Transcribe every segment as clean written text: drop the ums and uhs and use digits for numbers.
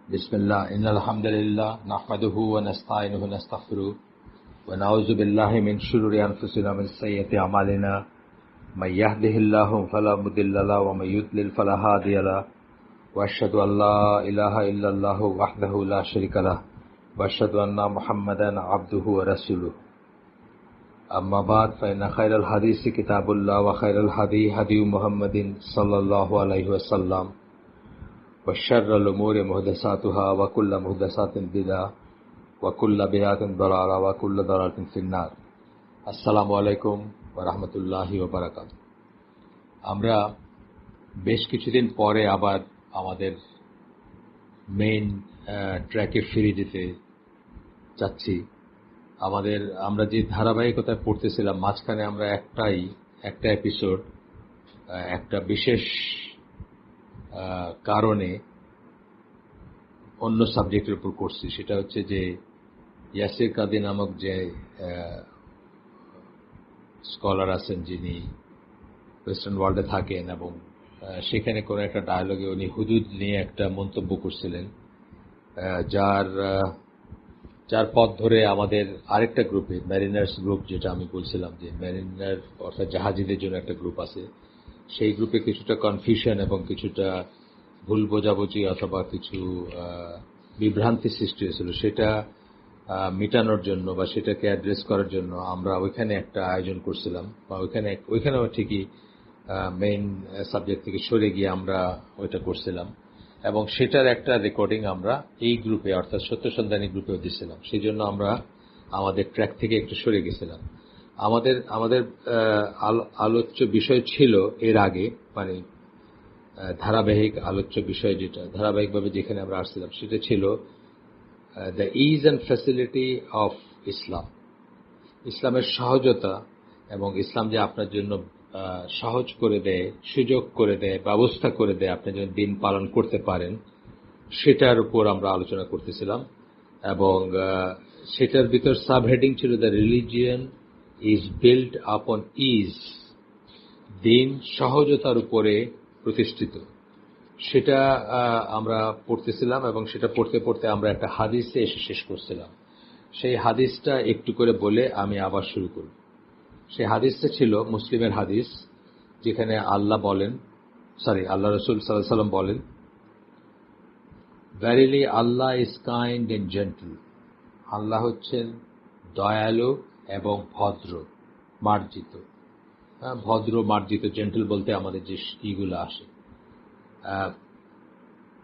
Bismillah, innal hamdalillah, nahmaduhu wa nasta'inuhu wa nastaghfiruh wa na'udzu billahi min shururi anfusina wa min sayyiati a'malina. May yahdihillahu fala mudilla lahu wa may yudlil fala hadiya lahu. Wa ashhadu an la ilaha illallah wahdahu la sharika lahu wa ashhadu anna Muhammadan 'abduhu wa rasuluh. Amma ba'd, fa inna khayral hadisi kitabullah wa khayral hadi hadi Muhammadin sallallahu alayhi wa sallam. وشر الأمور محدثاتها وكل محدثات بدعة وكل بدعة ضلالة وكل ضلالة في النار. আসসালামু আলাইকুম ওয়া রাহমাতুল্লাহি ওয়া বারাকাতুহু। আমরা বেশ কিছুদিন পরে আবার আমাদের মেইন ট্র্যাকে ফিরে যেতে যাচ্ছি। আমরা যে ধারাবাহিকতায় পড়তেছিলাম, মাঝখানে আমরা একটা এপিসোড একটা বিশেষ কারণে অন্য সাবজেক্টের উপর করছি। সেটা হচ্ছে যে ইয়াসির কাদি নামক যে স্কলার আছেন, যিনি ওয়েস্টার্ন ওয়ার্ল্ডে থাকেন, এবং সেখানে কোনো একটা ডায়ালগে উনি হুদুদ নিয়ে একটা মন্তব্য করছিলেন, যার পথ ধরে আমাদের আরেকটা গ্রুপে, ম্যারিনার্স গ্রুপ, যেটা আমি বলছিলাম যে ম্যারিনার অর্থাৎ জাহাজিদের জন্য একটা গ্রুপ আছে, সেই গ্রুপে কিছুটা কনফিউশন এবং কিছুটা ভুল বোঝাবুঝি অথবা কিছু বিভ্রান্তি সৃষ্টি হয়েছিল। সেটা মিটানোর জন্য বা সেটাকে অ্যাড্রেস করার জন্য আমরা ওইখানে একটা আয়োজন করছিলাম, বা ওইখানেও ঠিকই মেইন সাবজেক্ট থেকে সরে গিয়ে আমরা ওইটা করছিলাম, এবং সেটার একটা রেকর্ডিং আমরা এই গ্রুপে অর্থাৎ সত্য সন্ধানী গ্রুপেও দিচ্ছিলাম। সেই জন্য আমরা আমাদের ট্র্যাক থেকে একটু সরে গেছিলাম। আমাদের আলোচ্য বিষয় ছিল এর আগে, মানে ধারাবাহিক আলোচ্য বিষয়, যেটা ধারাবাহিকভাবে যেখানে আমরা আসছিলাম, সেটা ছিল the ease and facility of Islam, ইসলামের সহজতা, এবং ইসলাম যে আপনার জন্য সহজ করে দেয়, সুযোগ করে দেয়, ব্যবস্থা করে দেয় আপনি যেন দিন পালন করতে পারেন, সেটার উপর আমরা আলোচনা করতেছিলাম। এবং সেটার ভিতর সাবহেডিং ছিল দ্য রিলিজিয়ন ইজ বিল্ট আপন ইজ, দিন সহজতার উপরে প্রতিষ্ঠিত। সেটা আমরা পড়তেছিলাম, এবং সেটা পড়তে পড়তে আমরা একটা হাদিসে এসে শেষ করছিলাম। সেই হাদিসটা একটু করে বলে আমি আবার শুরু করব। সেই হাদিসটা ছিল মুসলিমের হাদিস, যেখানে আল্লাহ রসুল সাল্লাল্লাহু আলাইহি ওয়াসাল্লাম বলেন, verily Allah is kind and gentle, আল্লাহ হচ্ছেন দয়ালু এবং মার্জিত। ভদ্র, মার্জিত, জেন্টল বলতে আমাদের যে ইগুলো আসে।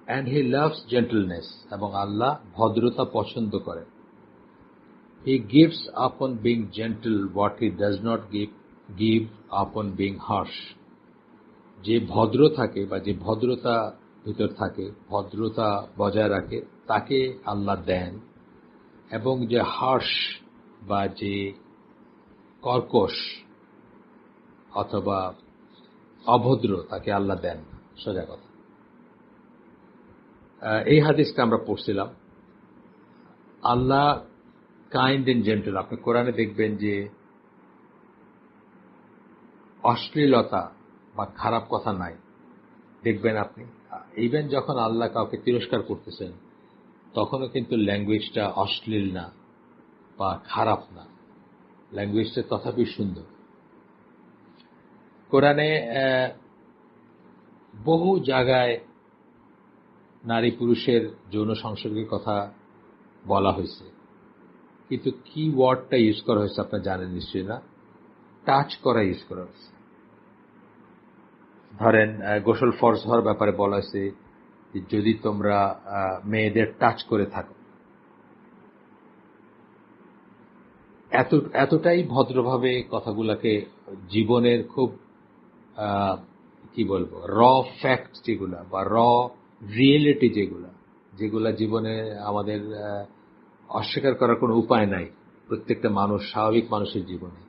অ্যান্ড হি লাভস জেন্টলনেস, এবং আল্লাহ ভদ্রতা পছন্দ করেন। হি গিভস আপন being gentle what he does not give আপন বিং হার্শ, যে ভদ্র থাকে বা যে ভদ্রতা ভিতর থাকে, ভদ্রতা বজায় রাখে, তাকে আল্লাহ দেন, এবং যে হার্শ বা যে কর্কশ অথবা অভদ্র, তাকে আল্লাহ দেন। সোজা কথা, এই হাদিসটা আমরা পড়ছিলাম। আল্লাহ কাইন্ড এন্ড জেন্টল। আপনি কোরআনে দেখবেন যে অশ্লীলতা বা খারাপ কথা নাই, দেখবেন আপনি। ইভেন যখন আল্লাহ কাউকে তিরস্কার করতেছেন, তখনও কিন্তু ল্যাঙ্গুয়েজটা অশ্লীল না বা খারাপ না, ল্যাঙ্গুয়েজটা তথাপি সুন্দর। কোরআনে বহু জায়গায় নারী পুরুষের যৌন সংসর্গের কথা বলা হয়েছে, কিন্তু কি ওয়ার্ডটা ইউজ করা হয়েছে আপনারা জানেন নিশ্চয়ই না? টাচ করা ইউজ করা হয়েছে। ধরেন গোসল ফরজ হওয়ার ব্যাপারে বলা হয়েছে যে যদি তোমরা মেয়েদের টাচ করে থাকো। এতটাই ভদ্রভাবে কথাগুলাকে, জীবনের খুব কি বলবো, র ফ্যাক্ট যেগুলা বা র রিয়েলিটি যেগুলা জীবনে আমাদের অস্বীকার করার কোনো উপায় নাই, প্রত্যেকটা মানুষ, স্বাভাবিক মানুষের জীবনে,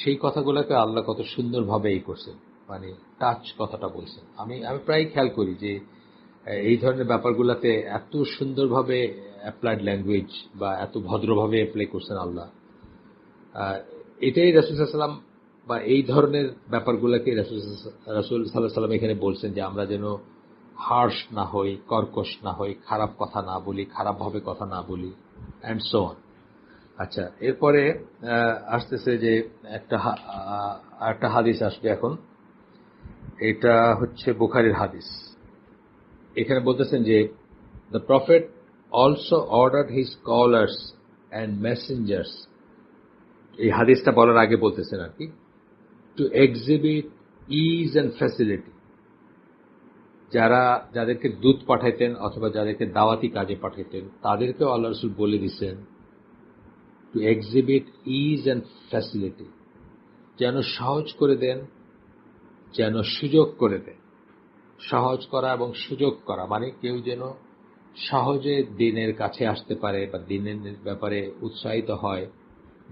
সেই কথাগুলোকে আল্লাহ কত সুন্দরভাবে করছেন, মানে টাচ কথাটা বলছেন। আমি প্রায় খেয়াল করি যে এই ধরনের ব্যাপারগুলোতে এত সুন্দরভাবে অ্যাপ্লাইড ল্যাঙ্গুয়েজ বা এত ভদ্রভাবে অ্যাপ্লাই করছেন আল্লাহ। এটাই রাসূল সাল্লাল্লাহু আলাইহি ওয়াসাল্লাম, বা এই ধরনের ব্যাপারগুলোকে রাসূল সাল্লাল্লাহু আলাইহি ওয়াসাল্লাম এখানে বলছেন যে আমরা যেন হার্শ না হই, কর্কশ না হই, খারাপ কথা না বলি, খারাপভাবে কথা না বলি, অ্যান্ড সো অন। আচ্ছা, এরপরে আসতেছে যে একটা হাদিস আসবে এখন। এটা হচ্ছে বুখারীর হাদিস। এখানে বলতেছেন যে the prophet also ordered his scholars and messengers, এই হাদিসটা বলার আগে বলতেছেন আর কি, to exhibit ease and facility. যাদেরকে দূত পাঠাইতেন অথবা যাদেরকে দাওয়াতি কাজে পাঠাইতেন তাদেরকেও আল্লাহ রাসূল বলে দিচ্ছেন to exhibit ease and facility, যেন সহজ করে দেন, যেন সুযোগ করে দেন। সহজ করা এবং সুযোগ করা মানে কেউ যেন সহজে দিনের কাছে আসতে পারে বা দিনের ব্যাপারে উৎসাহিত হয়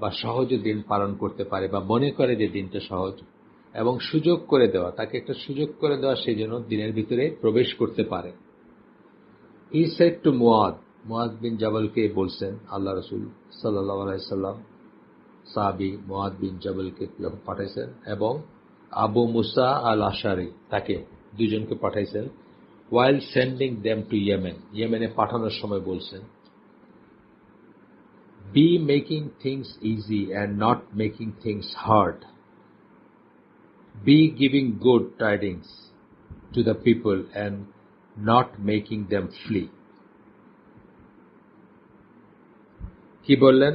বা সহজে দিন পালন করতে পারে বা মনে করে যে দিনটা সহজ, এবং সুযোগ করে দেওয়া, তাকে একটা সুযোগ করে দেওয়া সে যেন দিনের ভিতরে প্রবেশ করতে পারে। হি সেড টু মুআদ বিন জাবালকে বলছেন আল্লাহ রাসূল সাল্লাল্লাহু আলাইহি সাল্লাম, সাহাবী মুআদ বিন জাবালকে পাঠাইছেন, এবং আবু মুসা আল আশারি তাকে, দুজনকে পাঠাইছেন। ওয়াইল সেন্ডিং দেম টু ইয়েমেন, ইয়েমেনে পাঠানোর সময় বলছেন, be making things easy and not making things hard, be giving good tidings to the people and not making them flee. কি বললেন?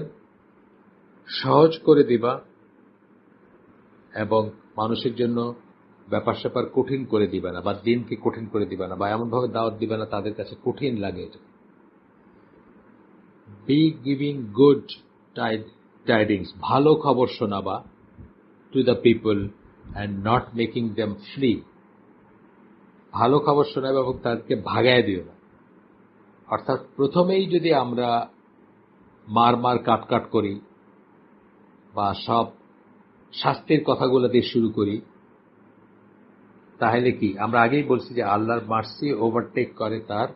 সহজ করে দিবা এবং মানুষের জন্য ব্যাপার স্যাপার কঠিন করে দিবা না, বা দিনকে কঠিন করে দিবা না, বা এমনভাবে দাওয়াত দিবা না তাদের কাছে কঠিন লাগে এটা। বি গিভিং গুড টাইডিংস, ভালো খবর শোনাবা, to the people and not making them flee, ভালো খবর শোনাবে এবং তাদেরকে ভাগায় দিও না। অর্থাৎ প্রথমেই যদি আমরা মার কাট করি বা সব শাস্তির কথাগুলো দিয়ে শুরু করি, তাহলে কি, আমরা আগেই বলছি যে আল্লাহর মার্সি ওভারটেক করে তার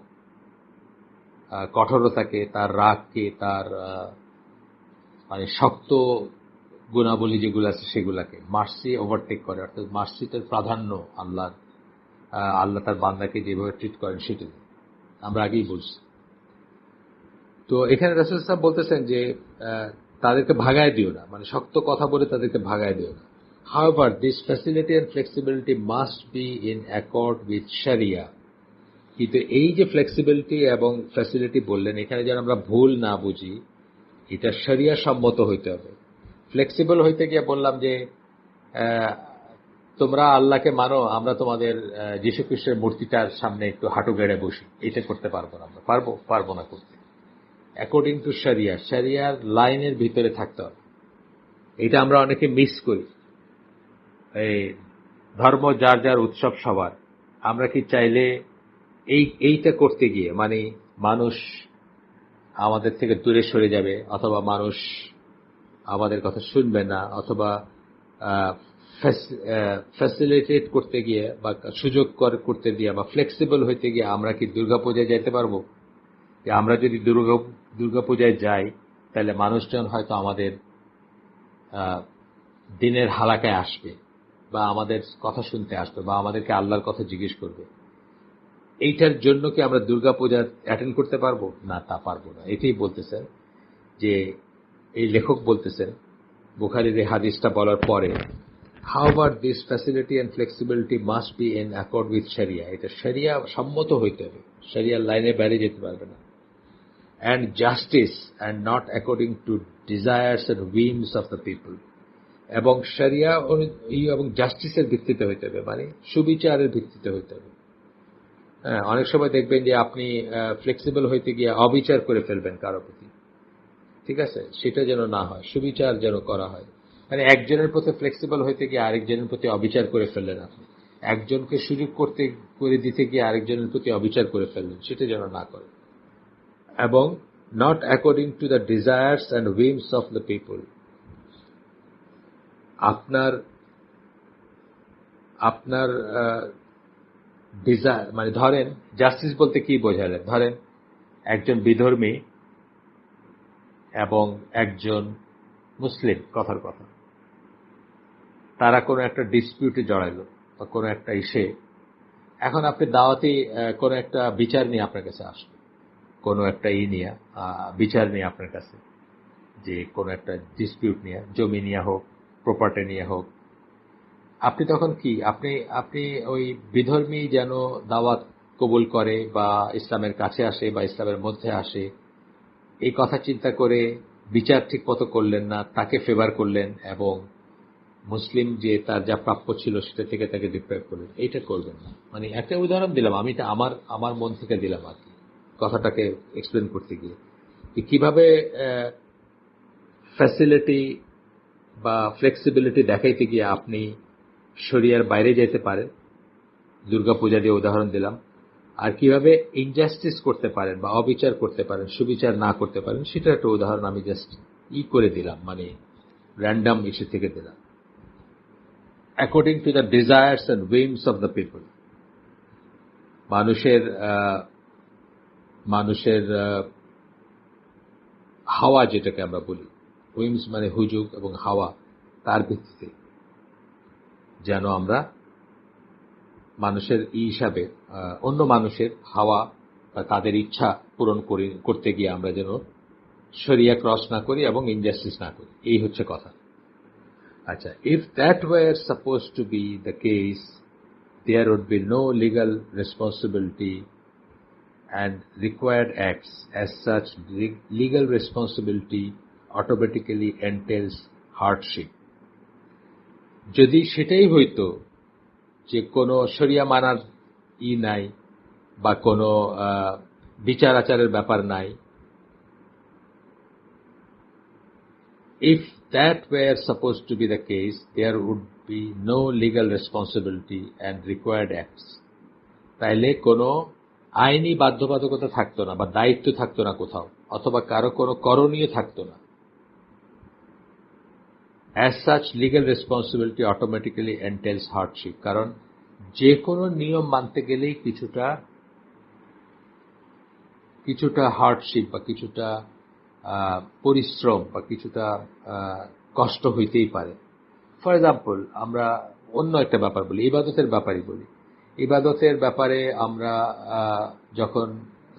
কঠোরতাকে, তার রাগকে, তার মানে শক্ত গুণাবলী যেগুলো আছে সেগুলাকে মার্সি ওভারটেক করে। অর্থাৎ মার্সিটার প্রাধান্য আল্লাহ তার বান্দাকে যেভাবে ট্রিট করেন সেটাই আমরা আগেই বলছি। তো এখানে রাসূল সাহেব বলতেছেন যে তাদেরকে ভাগায় দিও না, মানে শক্ত কথা বলে তাদেরকে ভাগায় দিও না। However, this facility and flexibility must be in accord with Sharia. কিন্তু এই যে ফ্লেক্সিবিলিটি এবং ফ্যাসিলিটি বললেন, এখানে যেন আমরা ভুল না বুঝি, এটা শরিয়া সম্মত হইতে হবে। ফ্লেক্সিবল হইতে গিয়ে বললাম যে তোমরা আল্লাহকে মানো, আমরা তোমাদের যীশু খ্রিস্টের মূর্তিটার সামনে একটু হাঁটু গেড়ে বসি, এটা করতে পারবো না। আমরা পারবো না করতে। অ্যাকর্ডিং টু শরিয়া, শরিয়ার লাইনের ভিতরে থাকতে হবে। এটা আমরা অনেকে মিস করি। এই ধর্ম যার যার, উৎসব সবার, আমরা কি চাইলে এইটা করতে গিয়ে মানে মানুষ আমাদের থেকে দূরে সরে যাবে, অথবা মানুষ আমাদের কথা শুনবে না, অথবা ফ্যাসিলিটেট করতে গিয়ে বা সুযোগ করতে গিয়ে বা ফ্লেক্সিবল হইতে গিয়ে আমরা কি দুর্গাপূজায় যেতে পারবো? যে আমরা যদি দুর্গাপূজায় যাই তাহলে মানুষজন হয়তো আমাদের দিনের হালাকায় আসবে বা আমাদের কথা শুনতে আসবে বা আমাদেরকে আল্লাহর কথা জিজ্ঞেস করবে। এইটার জন্য কি আমরা দুর্গাপূজা অ্যাটেন্ড করতে পারবো না? তা পারবো না। এটাই বলতেছেন যে এই লেখক বলতেছেন বুখারীর এই হাদিসটা বলার পরে, however this facility and flexibility must be in accord with sharia, এটা শরিয়া সম্মত হইতে হবে, শরিয়ার লাইনে বাইরে যেতে পারবে না। and justice and not according to desires and whims of the people, এবং শরিয়া এবং জাস্টিসের ভিত্তিতে হইতে হবে, মানে সুবিচারের ভিত্তিতে হইতে হবে। হ্যাঁ, অনেক সময় দেখবেন যে আপনি ফ্লেক্সিবল হইতে গিয়ে অবিচার করে ফেলবেন কারো প্রতি, ঠিক আছে? সেটা যেন না হয়, সুবিচার যেন করা হয়। মানে একজনের প্রতি ফ্লেক্সিবল হইতে গিয়ে আরেকজনের প্রতি অবিচার করে ফেললেন আপনি, একজনকে সুযোগ করে দিতে গিয়ে আরেকজনের প্রতি অবিচার করে ফেললেন, সেটা যেন না করে। এবং not according to the desires and whims of the people, আপনার ডিজায়ার মানে ধরেন জাস্টিস বলতে কি বোঝালেন? ধরেন একজন বিধর্মী এবং একজন মুসলিম, কথার কথা, তারা কোনো একটা ডিসপিউটে জড়াইল বা কোনো একটা ইসে, এখন আপনি দাওয়াতি কোনো একটা বিচার নিয়ে আপনার কাছে আসলো, কোনো একটা নিয়ে বিচার নিয়ে আপনার কাছে, যে কোনো একটা ডিসপিউট নিয়ে, জমি নিয়ে হোক, প্রপার্টি নিয়ে হোক, আপনি তখন কি আপনি আপনি ওই বিধর্মী যেন দাওয়াত কবুল করে বা ইসলামের কাছে আসে বা ইসলামের মধ্যে আসে, এই কথা চিন্তা করে বিচার ঠিক মতো করলেন না, তাকে ফেভার করলেন এবং মুসলিম যে তার যা প্রাপ্য ছিল সেটা থেকে তাকে ডিপ্রাইভ করলেন, এইটা করবেন না। মানে একটা উদাহরণ দিলাম, আমি এটা আমার আমার মন থেকে দিলাম আর কি, কথাটাকে এক্সপ্লেন করতে গিয়ে কিভাবে ফ্যাসিলিটি বা ফ্লেক্সিবিলিটি দেখাইতে গিয়ে আপনি শরিয়ার বাইরে যেতে পারেন, দুর্গাপূজা দিয়ে উদাহরণ দিলাম, আর কিভাবে ইনজাস্টিস করতে পারেন বা অবিচার করতে পারেন, সুবিচার না করতে পারেন, সেটা একটা উদাহরণ আমি জাস্ট করে দিলাম, মানে র্যান্ডম ইস্যু থেকে দিলাম। According to the desires and whims of the people, মানুষের মানুষের হাওয়া যেটাকে আমরা বলি, উইমস মানে হুজুগ এবং হাওয়া, তার ভিত্তিতে যেন আমরা মানুষের হিসাবে অন্য মানুষের হাওয়া বা তাদের ইচ্ছা পূরণ করতে গিয়ে আমরা যেন শরিয়া ক্রস না করি এবং ইনজাস্টিস না করি, এই হচ্ছে কথা। আচ্ছা, if that were supposed to be the case, there would be no legal responsibility and required acts. As such, legal responsibility automatically entails hardship. যদি সেটাই হইতো যে কোনো শরিয়া মানার নাই বা কোনো বিচার আচারের ব্যাপার নাই, if that were supposed to be the case, there would be no legal responsibility and required acts. তাইলে কোনো আইনি বাধ্যবাধকতা থাকতো না বা দায়িত্ব থাকতো না কোথাও, অথবা কারো কোনো করণীয় থাকতো না। As such, legal responsibility automatically entails hardship. কারণ যে কোনো নিয়ম মানতে গেলেই কিছুটা হার্ডশিপ বা কিছুটা পরিশ্রম বা কিছুটা কষ্ট হইতেই পারে। ফর এক্সাম্পল, আমরা অন্য একটা ব্যাপার বলি, ইবাদতের ব্যাপারই বলি। ইবাদতের ব্যাপারে আমরা যখন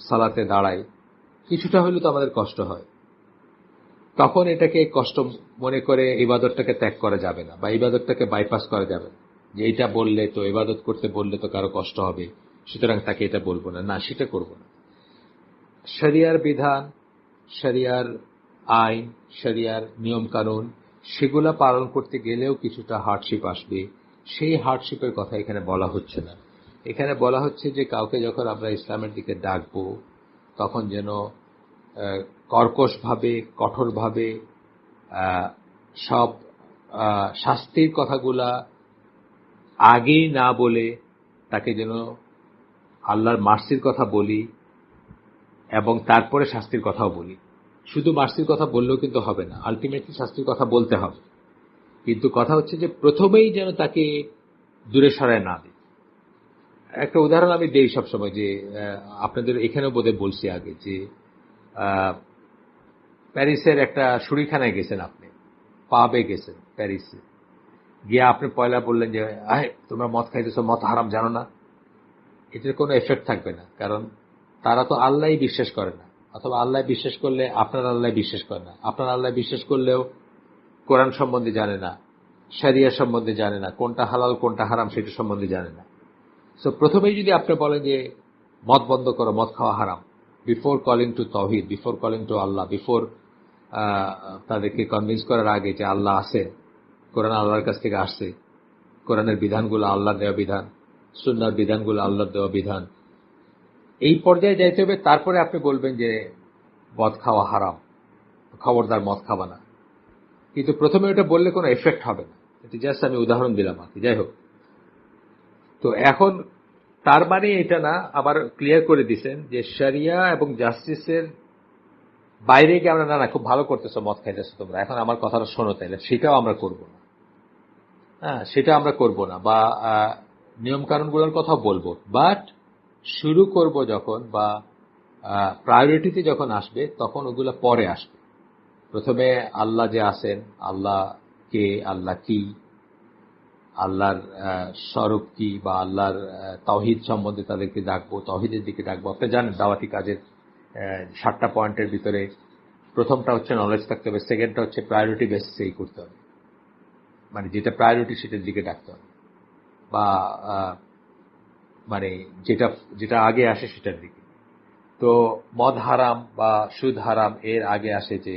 সালাতে দাঁড়াই, কিছুটা হলেও তো আমাদের কষ্ট হয়। তখন এটাকে কষ্ট মনে করে ইবাদতটাকে ত্যাগ করা যাবে না বা ইবাদতটাকে বাইপাস করা যাবে না, যে এটা বললে তো, ইবাদত করতে বললে তো কারো কষ্ট হবে, সুতরাং তাকে এটা বলবো না, না সেটা করবো না। শরিয়ার বিধান, শরিয়ার আইন, শরিয়ার নিয়ম কানুন, সেগুলা পালন করতে গেলেও কিছুটা হার্ডশিপ আসবে। সেই হার্ডশিপের কথা এখানে বলা হচ্ছে না। এখানে বলা হচ্ছে যে কাউকে যখন আমরা ইসলামের দিকে ডাকবো, তখন যেন কর্কশভাবে, কঠোরভাবে সব শাস্তির কথাগুলা আগেই না বলে তাকে যেন আল্লাহর মার্সির কথা বলি এবং তারপরে শাস্তির কথাও বলি। শুধু মার্সির কথা বললেও কিন্তু হবে না, আলটিমেটলি শাস্তির কথা বলতে হবে। কিন্তু কথা হচ্ছে যে প্রথমেই যেন তাকে দূরে সরায় না দিই। একটা উদাহরণ আমি দেই সবসময়, যে আপনাদের এখানেও বোধহয় বলছি আগে, যে প্যারিসের একটা শুরিখানায় গেছেন, আপনি পাবে গেছেন প্যারিসে গিয়ে, আপনি পয়লা বললেন যে তোমরা মদ খাইতেছো, মদ হারাম জানো না, এটার কোনো এফেক্ট থাকবে না। কারণ তারা তো আল্লাহই বিশ্বাস করে না, অথবা আল্লাহ বিশ্বাস করলে আপনার আল্লাহ বিশ্বাস করে না, আপনার আল্লাহ বিশ্বাস করলেও কোরআন সম্বন্ধে জানে না, শরিয়া সম্বন্ধে জানে না, কোনটা হালাল কোনটা হারাম সেটা সম্বন্ধে জানে না। সো প্রথমেই যদি আপনি বলেন যে মদ বন্ধ করো, মদ খাওয়া হারাম, বিফোর কলিং টু তাওহীদ, before calling to Allah, before তাদেরকে কনভিন্স করার আগে যে আল্লাহ আছে, কোরআন আল্লাহর কাছ থেকে আসছে, কোরআনের বিধানগুলো আল্লাহর দেওয়া বিধান, সুন্নাহর বিধানগুলো আল্লাহর দেওয়া বিধান, এই পর্যায়ে যাইতে হবে। তারপরে আপনি বলবেন যে মদ খাওয়া হারাম, খবরদার মদ খাবা না। কিন্তু প্রথমে ওটা বললে কোনো এফেক্ট হবে না। এটা জাস্ট আমি উদাহরণ দিলাম আর কি। যাই হোক, তো এখন তার মানে এটা না, আবার ক্লিয়ার করে দিচ্ছেন যে শরিয়া এবং জাস্টিসের বাইরে গিয়ে আমরা না খুব ভালো করতেছো, মদ খাইতেছো তোমরা, এখন আমার কথাটা শোনো, তাইলে সেটাও আমরা করবো না। হ্যাঁ, সেটা আমরা করবো না, বা নিয়ম কানুনগুলোর কথা বলবো, বাট শুরু করব যখন বা প্রায়োরিটিতে যখন আসবে তখন ওগুলো পরে আসবে। প্রথমে আল্লাহ যে আছেন, আল্লাহ কে, আল্লাহ কি, আল্লাহর স্বরূপ কি বা আল্লাহর তাওহীদ সম্বন্ধে তাদেরকে ডাকবো, তাওহীদের দিকে ডাকবো। আপনি জানেন দাওয়াতি কাজের 7টা পয়েন্টের ভিতরে প্রথমটা হচ্ছে নলেজ থাকতে হবে, সেকেন্ডটা হচ্ছে প্রায়োরিটি বেসিসেই করতে হবে, মানে যেটা প্রায়োরিটি সেটার দিকে ডাকতে হবে, বা মানে যেটা যেটা আগে আসে সেটার দিকে। তো মদ হারাম বা সুদ হারাম এর আগে আসে যে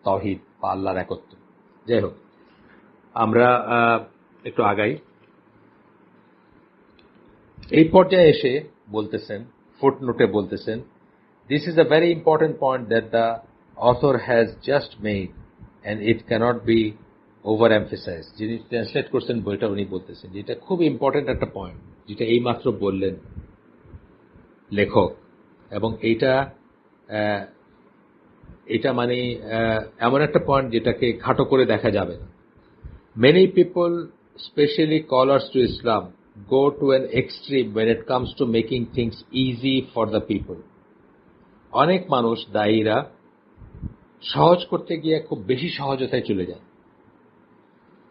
তাওহীদ বা আল্লাহর একত্ব। যাই হোক, আমরা একটু আগাই। এই পর্যায়ে এসে বলতেছেন, ফুটনোটে বলতেছেন, this is a very important point that the author has just made and it cannot be overemphasise. যিনি ট্রান্সলেট করছেন বইটা উনি বলতেছেন যেটা খুব ইম্পর্টেন্ট একটা পয়েন্ট, যেটা এইমাত্র বললেন লেখক, এবং এটা মানে এমন একটা পয়েন্ট যেটাকে খাটো করে দেখা যাবে না। Many people, especially callers to Islam, go to an extreme when it comes to making things easy for the people. অনেক মানুষ দায়ীরা সহজ করতে গিয়ে খুব বেশি সহজতায় চলে যায়,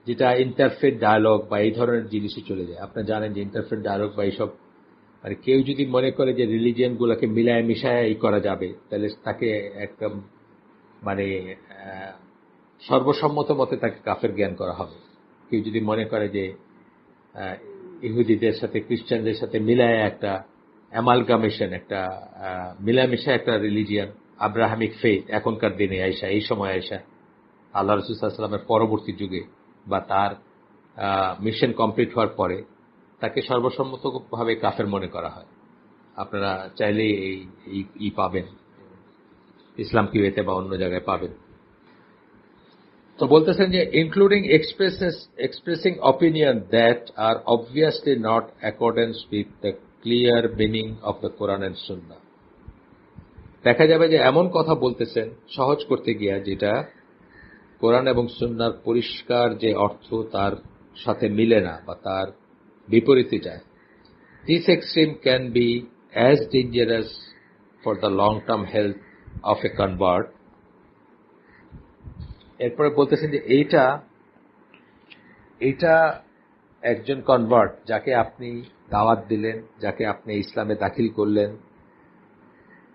যেটা ইন্টারফেথ ডায়ালগ বা এই ধরনের জিনিসই চলে যায়। আপনি জানেন যে ইন্টারফেথ ডায়ালগ বা এইসব, মানে কেউ যদি মনে করে যে রিলিজিয়ান গুলাকে মিলায় মিশায় এই করা যাবে, তাহলে তাকে একদম মানে সর্বসম্মত মতে তাকে কাফের জ্ঞান করা হবে। কেউ যদি মনে করে যে ইহুদিদের সাথে খ্রিস্টানদের সাথে মিলায় একটা অ্যামালগামেশন, একটা মিলামিশা একটা রিলিজিয়ান, আব্রাহামিক ফেথ এখনকার দিনে আয়সা, এই সময় আয়সা, আল্লাহ রাসূল সাল্লাল্লাহু আলাইহি ওয়াসাল্লামের পরবর্তী যুগে বা তার মিশন কমপ্লিট হওয়ার পরে তাকে সর্বসম্মতভাবে কাফের মনে করা হয়। আপনারা চাইলে এই পাবেন, ইসলাম কিউএতে বা অন্য জায়গায় পাবেন। তো বলতেছেন যে including expressing opinion that are obviously not accordance with the clear meaning of the Quran and Sunnah. দেখা যাবে যে এমন কথা বলতেছেন সহজ করতে গিয়া যেটা কোরআন এবং সুন্নাহর পরিষ্কার যে অর্থ তার সাথে মিলে না বা তার বিপরীতে যায়। This extreme can be as dangerous for the long term health of a convert. এরপরে বলতেছেন যে এইটা একজন কনভার্ট, যাকে আপনি দাওয়াত দিলেন, যাকে আপনি ইসলামে দাখিল করলেন,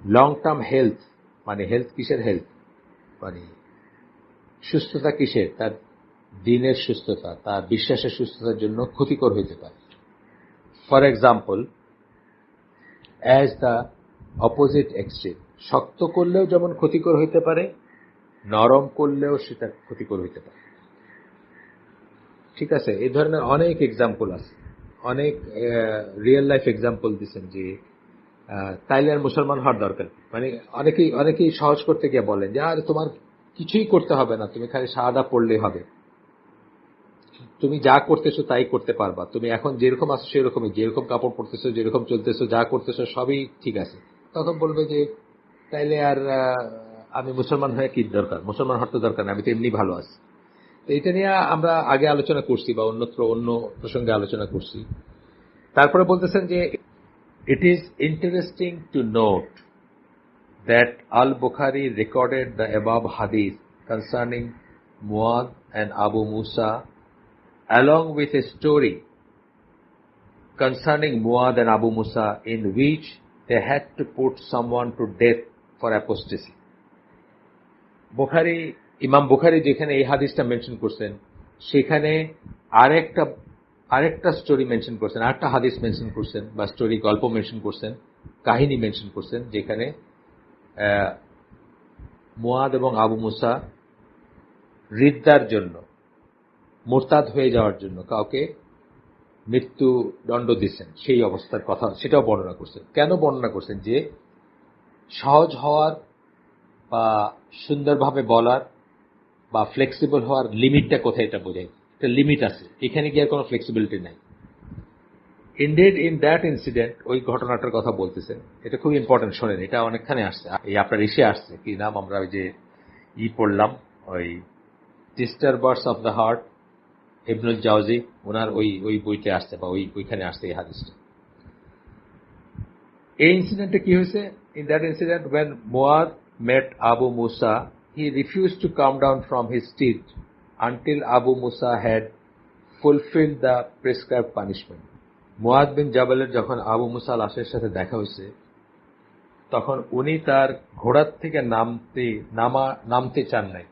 লং টার্ম হেলথ, মানে হেলথ কিসের হেলথ, মানে সুস্থতা কিসের, তার দিনের সুস্থতা, তার বিশ্বাসের সুস্থতার জন্য ক্ষতিকর হইতে পারে। For example, as the opposite extreme, শক্ত করলেও যেমন ক্ষতিকর হইতে পারে, নরম করলেও সেটা ক্ষতিকর হইতে পারে। ঠিক আছে, এই ধরনের অনেক এক্সাম্পল আছে, অনেক রিয়েল লাইফ এক্সাম্পল দিচ্ছেন যে তাইলে আর মুসলমান হওয়ার দরকার। মানে অনেকেই সহজ করতে গিয়ে বলেন যে আর তোমার কিছুই করতে হবে না, তুমি খালি শাহাদা পড়লেই হবে, তুমি যা করতেছো তাই করতে পারবা, তুমি এখন যেরকম আছো সেরকমই, যেরকম কাপড় পরতেছো, যেরকম চলতেছো, যা করতেছো সবই ঠিক আছে। তখন বলবে যে তাইলে আর আমি মুসলমান হয়ে কি দরকার, মুসলমান হওয়ার তো দরকার না, আমি তো এমনি ভালো আছি। তো এটা নিয়ে আমরা আগে আলোচনা করছি বা অন্যত্র অন্য প্রসঙ্গে আলোচনা করছি। তারপরে বলতেছেন যে it is interesting to note that Al Bukhari recorded the above hadith concerning Muadh and Abu Musa along with a story concerning Muad and Abu Musa in which they had to put someone to death for apostasy. ইমাম বুখারী যেখানে এই হাদিসটা mention করছেন, সেখানে আরেকটা story mention করছেন, আরেকটা হাদিস মেনশন করছেন বা স্টোরি গল্প মেনশন করছেন, কাহিনী মেনশন করছেন, যেখানে মুয়াদ এবং আবু মুসা রিদ্দার জন্য, মুরতাদ হয়ে যাওয়ার জন্য কাউকে মৃত্যুদণ্ড দিচ্ছেন, সেই অবস্থার কথা সেটাও বর্ণনা করছেন। কেন বর্ণনা করছেন? যে সহজ হওয়ার বা সুন্দরভাবে বলার বা ফ্লেক্সিবল হওয়ার লিমিটটা কোথায়, এটা বোঝায়। একটা লিমিট আছে, এখানে গিয়ে কোনো ফ্লেক্সিবিলিটি নাই। ইনডিড ইন দ্যাট ইনসিডেন্ট, ওই ঘটনাটার কথা বলতেছেন, এটা খুব ইম্পর্টেন্ট, শোনেন, এটা অনেকখানে আসছে, এই আপনার এসে আসছে, কি নাম, আমরা ওই যে পড়লাম, ওই ডিস্টার্বার্স অফ দ্য হার্ট, ইবনুল জাওজি, ওনার ওই বইতে আসছে বা ওইখানে আসছে এই হাদিসটা। এই ইনসিডেন্টে কি হয়েছে? In that incident when Muad met Abu Musa, he refused to come down from his steed until Abu Musa had fulfil the prescribe punishment. মুআদ বিন জাবালের যখন আবু মুসা আল আশারির সাথে দেখা হয়েছে, তখন উনি তার ঘোড়ার থেকে নামতে চান নাই,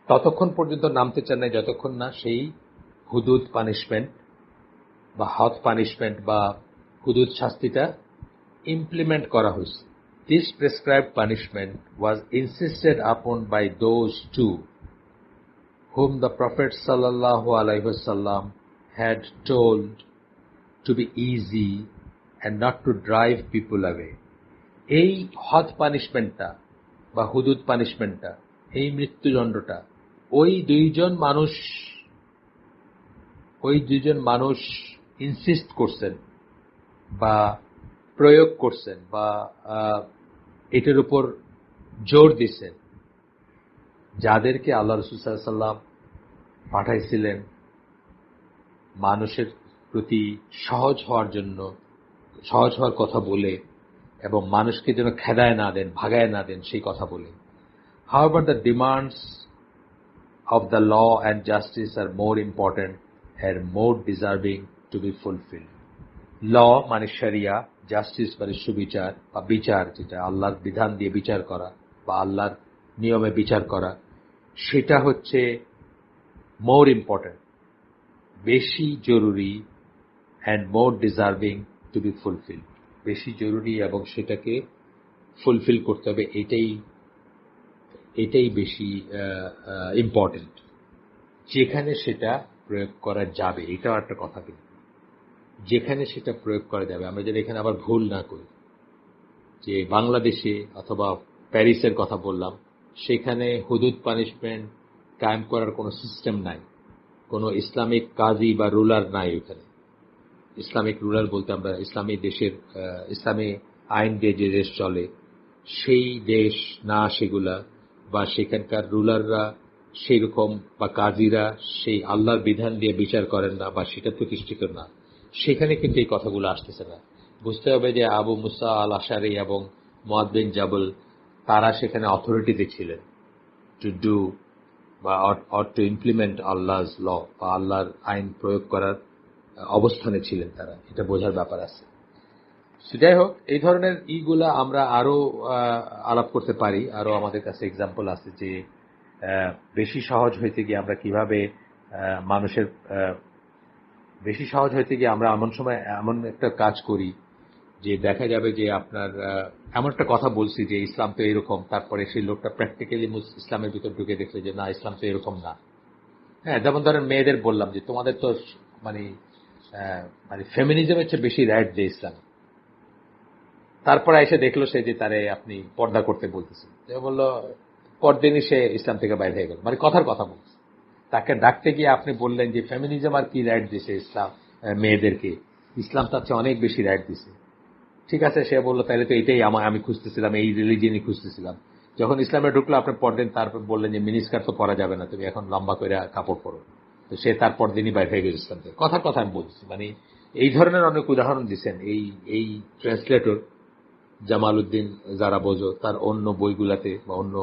ততক্ষণ পর্যন্ত নামতে চান নাই যতক্ষণ না সেই হুদুদ পানিশমেন্ট বা হদ পানিশমেন্ট বা হুদুদ শাস্তিটা ইমপ্লিমেন্ট করা হয়েছে। This prescribed punishment was insisted upon by those two whom the Prophet sallallahu alaihi wasallam had told to be easy and not to drive people away. এই হদ পানিশমেন্টটা বা হুদুদ পানিশমেন্টটা, এই মৃত্যুদণ্ডটা ওই দুইজন মানুষ ইনসিস্ট করছেন বা প্রয়োগ করছেন বা এটার উপর জোর দিচ্ছেন, যাদেরকে আল্লাহ রাসূল সাল্লাল্লাহু আলাইহি ওয়াসাল্লাম পাঠাইছিলেন মানুষের প্রতি সহজ হওয়ার কথা বলে এবং মানুষকে যেন খেদায় না দেন, ভাগায় না দেন সেই কথা বলে। However, the demands of the law and justice are more important and more deserving to be fulfilled. Law মানে শরিয়া, জাস্টিস মানে সুবিচার বা বিচার, যেটা আল্লাহর বিধান দিয়ে বিচার করা বা আল্লাহর নিয়মে বিচার করা, সেটা হচ্ছে মোর ইম্পর্টেন্ট, বেশি জরুরি, and more deserving to be fulfil, বেশি জরুরি এবং সেটাকে ফুলফিল করতে হবে, এটাই বেশি ইম্পর্টেন্ট, যেখানে সেটা প্রয়োগ করা যাবে। এটাও একটা কথা, কিন্তু যেখানে সেটা প্রয়োগ করা যাবে। আমরা যেন এখানে আবার ভুল না করি যে বাংলাদেশে অথবা প্যারিসের কথা বললাম, সেখানে হুদুদ পানিশমেন্ট কায়েম করার কোনো সিস্টেম নাই, কোনো ইসলামিক কাজী বা রুলার নাই ওখানে। ইসলামিক রুলার বলতে আমরা ইসলামী দেশের, ইসলামী আইন দিয়ে যে দেশ চলে সেই দেশ না সেগুলা, বা সেখানকার রুলাররা সেই রকম বা কাজীরা সেই আল্লাহর বিধান দিয়ে বিচার করেন না বা সেটা প্রতিষ্ঠিত না, সেখানে কিন্তু এই কথাগুলো আসতেছে না। বুঝতে হবে যে আবু মুসা আল আশারি এবং মুআদ বিন জাবল তারা সেখানে অথরিটিতে ছিলেন টু ডু বা অর টু ইমপ্লিমেন্ট আল্লাহ's ল বা আল্লাহর আইন প্রয়োগ করার অবস্থানে ছিলেন তারা, এটা বোঝার ব্যাপার আছে। যাই হোক, এই ধরনের ইগুলা আমরা আরো আলাপ করতে পারি, আরো আমাদের কাছে এক্সাম্পল আছে যে বেশি সহজ হইতে গিয়ে আমরা কিভাবে মানুষের বেশি সহজ হইতে গিয়ে আমরা এমন সময় এমন একটা কাজ করি যে দেখা যাবে যে আপনার এমন একটা কথা বলছি যে ইসলাম তো এরকম, তারপরে সেই লোকটা প্র্যাকটিক্যালি ইসলামের ভিতর ঢুকে দেখলে যে না, ইসলাম তো এরকম না। হ্যাঁ, যেমন ধরেন মেয়েদের বললাম যে তোমাদের তো মানে ফেমিনিজমের চেয়ে বেশি রাইট দেয় ইসলাম, তারপরে এসে দেখলো সে যে তারে আপনি পর্দা করতে বলতেছেন, বললো পরদিনই সে ইসলাম থেকে বাইরে হয়ে গেল, মানে কথার কথা বলছে। তাকে ডাকতে গিয়ে আপনি বললেন যে ফেমিনিজম আর কি রাইট দিছে ইসলাম মেয়েদেরকে, ইসলাম তার চেয়ে অনেক বেশি রাইট দিছে। ঠিক আছে, সে বললো তাহলে তো এটাই আমি খুঁজতেছিলাম, এই রিলিজিয়নই খুঁজতেছিলাম। যখন ইসলামে ঢুকলো আপনি পরদিন তারপর বললেন যে মিনিস্কার তো পরা যাবে না, তুমি এখন লম্বা করে কাপড় পরো, তো সে তারপর দিনই বাইরে হয়ে গেল ইসলাম থেকে। কথার কথা আমি বলছি, মানে এই ধরনের অনেক উদাহরণ দিচ্ছেন এই ট্রান্সলেটর জামাল উদ্দিন যারা বোঝো তার অন্য বইগুলাতে বা অন্য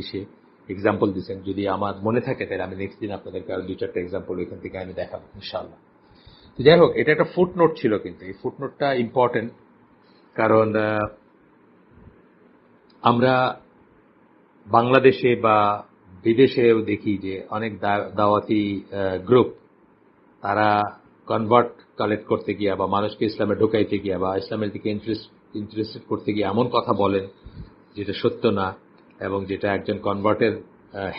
ইসে এক্সাম্পল দিচ্ছেন। যদি আমার মনে থাকে তাহলে আমি নেক্সট দিন আপনাদেরকে আরো 2-4টা এক্সাম্পল এখান থেকে আমি দেখাবো ইনশাআল্লাহ। তো যাই হোক, এটা একটা ফুটনোট ছিল, কিন্তু এই ফুটনোটটা ইম্পর্টেন্ট, কারণ আমরা বাংলাদেশে বা বিদেশেও দেখি যে অনেক দাওয়াতি গ্রুপ তারা কনভার্ট কালেক্ট করতে গিয়া বা মানুষকে ইসলামে ঢোকাইতে গিয়া বা ইসলামের দিকে ইন্টারেস্টেড করতে গিয়ে এমন কথা বলেন যেটা সত্য না, এবং যেটা একজন কনভার্টের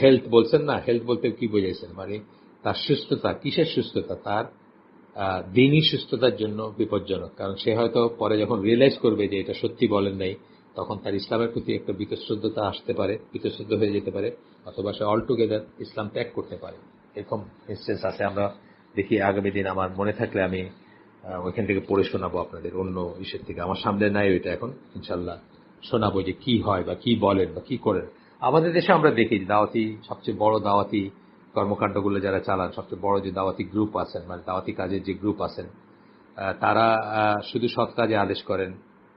হেলথ বলছেন না, হেলথ বলতে কি বোঝাইছেন, মানে তার সুস্থতা, কিসের সুস্থতা, তার দিনই সুস্থতার জন্য বিপজ্জনক। কারণ সে হয়তো পরে যখন রিয়েলাইজ করবে যে এটা সত্যি বলেন নাই, তখন তার ইসলামের প্রতি একটা বীতশ্রদ্ধতা আসতে পারে, বীতশ্রদ্ধ হয়ে যেতে পারে, অথবা সে অলটুগেদার ইসলাম ত্যাগ করতে পারে। এরকম ইনস্টেন্স আছে, আমরা দেখি। আগামী দিন আমার মনে থাকলে আমি ওইখান থেকে পড়ে শোনাবো আপনাদের, অন্য ইসের থেকে। আমার সামনে নাই ওইটা এখন, ইনশাল্লাহ শোনাবো যে কি হয় বা কি বলেন বা কি করেন। আমাদের দেশে আমরা দেখি দাওয়াতি, সবচেয়ে বড় দাওয়াতি কর্মকাণ্ডগুলো যারা চালান, সবচেয়ে বড় যে দাওয়াতি গ্রুপ আছেন, মানে দাওয়াতি কাজের যে গ্রুপ আছেন, তারা শুধু সৎ কাজে আদেশ করেন,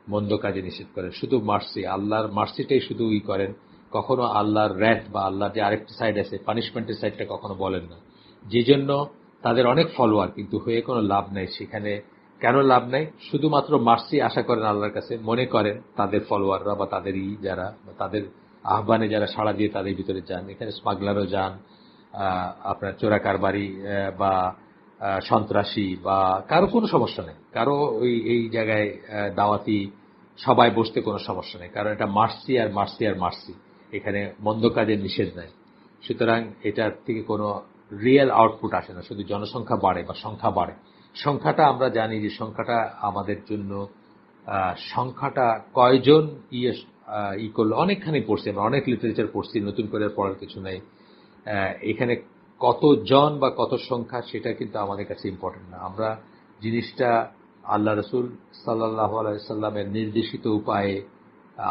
মন্দ কাজে নিষেধ করেন, শুধু মার্সি, আল্লাহর মার্সিটাই শুধু করেন। কখনো আল্লাহর র্যাথ বা আল্লাহর যে আরেকটা সাইড আছে পানিশমেন্টের সাইডটা কখনো বলেন না। যে জন্য তাদের অনেক ফলোয়ার কিন্তু হয়ে কোনো লাভ নাই। সেখানে কেন লাভ নাই? শুধুমাত্র মার্সি আশা করেন আল্লাহর কাছে, মনে করেন তাদের ফলোয়াররা বা তাদেরই যারা তাদের আহ্বানে যারা সাড়া দিয়ে তাদের ভিতরে যান, এখানে স্মাগলারও যান, আপনার চোরা কারবারি বা সন্ত্রাসী বা কারো কোনো সমস্যা নেই, কারো এই জায়গায় দাওয়াতি সবাই বসতে কোনো সমস্যা নেই, কারণ এটা মার্সি আর মার্সি আর মার্সি, এখানে মন্দ কাজের নিষেধ নাই। সুতরাং এটার থেকে কোনো রিয়েল আউটপুট আসে না, শুধু জনসংখ্যা বাড়ে বা সংখ্যা বাড়ে। সংখ্যাটা আমরা জানি যে সংখ্যাটা আমাদের জন্য, সংখ্যাটা কয়জন করলো অনেকখানি পড়ছি আমরা, অনেক লিটারেচার পড়ছি, নতুন করে পড়ার কিছু নাই। এখানে কতজন বা কত সংখ্যা সেটা কিন্তু আমাদের কাছে ইম্পর্টেন্ট না। আমরা জিনিসটা আল্লাহ রসুল সাল্লাল্লাহু আলাইহি সাল্লামের নির্দেশিত উপায়ে